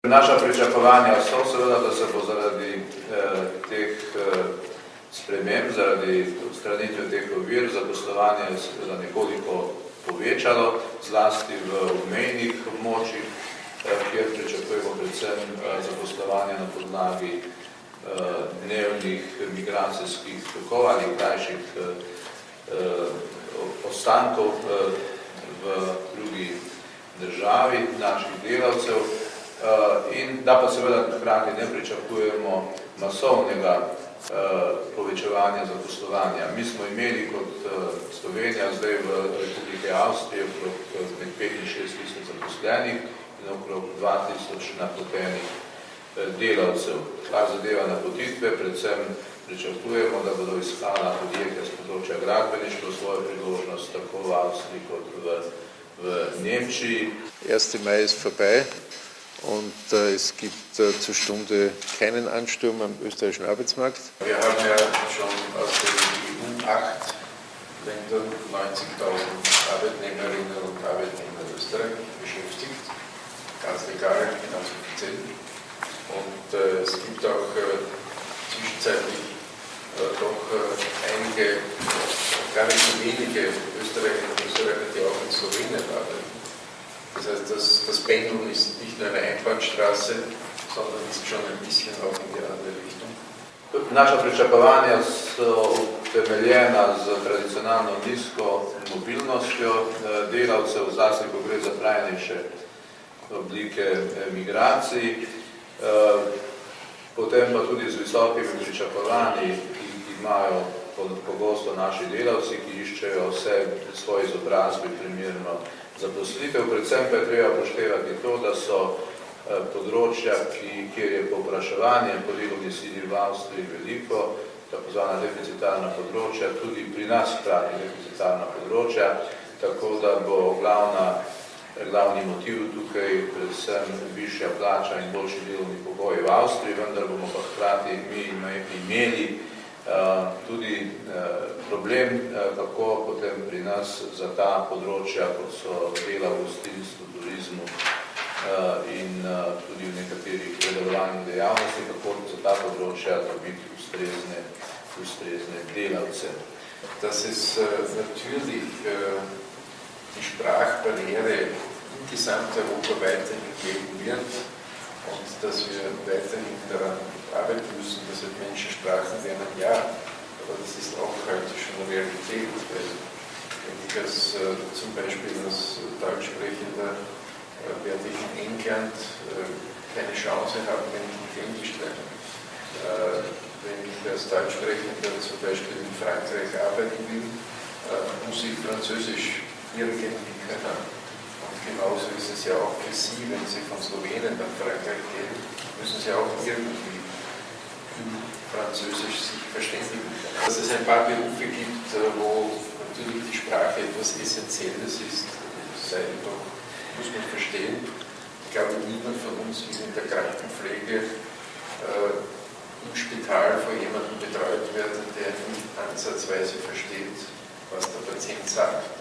Naša pričakovanja so seveda, da se bo zaradi teh sprememb, zaradi odstranitve teh ovir zaposlovanje seveda nekoliko povečalo, zlasti v obmejnih območjih, kjer pričakujemo predvsem zaposlovanje na podlagi dnevnih migracijskih tokov ali krajših ostankov v drugi državi naših delavcev. In da pa seveda hkrati ne pričakujemo masovnega povečevanja zaposlovanja. Mi smo imeli kot Slovenija zdaj v Republike Avstrije okrog 5-6 zaposlenih in okrog 2000 napotenih delavcev. Kar zadeva napotitve, predvsem pričakujemo, da bodo iskala podjetja z področja gradbeništva svojo priložnost tako v Avstriji kot v Nemčiji. 1. Mai ist vorbei. Und es gibt zur Stunde keinen Ansturm am österreichischen Arbeitsmarkt. Wir haben ja schon aus den EU-8-Ländern 90.000 Arbeitnehmerinnen und Arbeitnehmer in Österreich beschäftigt, ganz legal, ganz offiziell. Und es gibt auch zwischenzeitlich doch einige, gar nicht so wenige Österreicher, die auch in Slowenien arbeiten. Das heißt, das Pendeln ist nicht nur eine Einbahnstraße, sondern ist schon ein bisschen auch in die andere Richtung. Naša pričakovanja so utemeljena z tradicionalno nizko mobilnostjo delavcev, zlasti ko gre za trajnejše oblike migracij, potem pa tudi z visokimi pričakovanji, ki imajo pogosto naši delavci, ki iščejo vse svoje izobrazbe primerno zaposlitev. Predvsem pa je treba upoštevati to, da so področja, kjer je povpraševanje po delovni sili v Avstriji veliko, tako zvana deficitarna področja, tudi pri nas hkrati deficitarna področja, tako da bo glavni motiv tukaj predvsem višja plača in boljši delovni pogoji v Avstriji, vendar bomo pa hkrati mi imeli tudi problem, kako potem pri nas za ta področja, kot so dela v gostinstvu, turizmu in tudi v nekaterih predelovanih dejavnosti, kako za ta področja dobiti ustrezne delavce. Dass es natürlich die Sprachbarriere insgesamt europaweit geben wird und dass wir weiterhin daran arbeiten müssen, dass wir Menschen Sprachen lernen, ja, aber das ist auch heute schon eine Realität, weil wenn ich zum Beispiel als Deutschsprechender werde ich in England keine Chance haben, wenn ich nicht Englisch lerne. Wenn ich als Deutschsprechender zum Beispiel in Frankreich arbeiten will, muss ich Französisch irgendwie können. Und genauso ist es ja auch für Sie, wenn Sie von Slowenien nach Frankreich gehen, müssen Sie auch irgendwie Französisch sich verständigen können. Dass es ein paar Berufe gibt, wo natürlich die Sprache etwas Essentielles ist, sei doch, muss man verstehen. Ich glaube, niemand von uns will in der Krankenpflege im Spital von jemandem betreut werden, der nicht ansatzweise versteht, was der Patient sagt.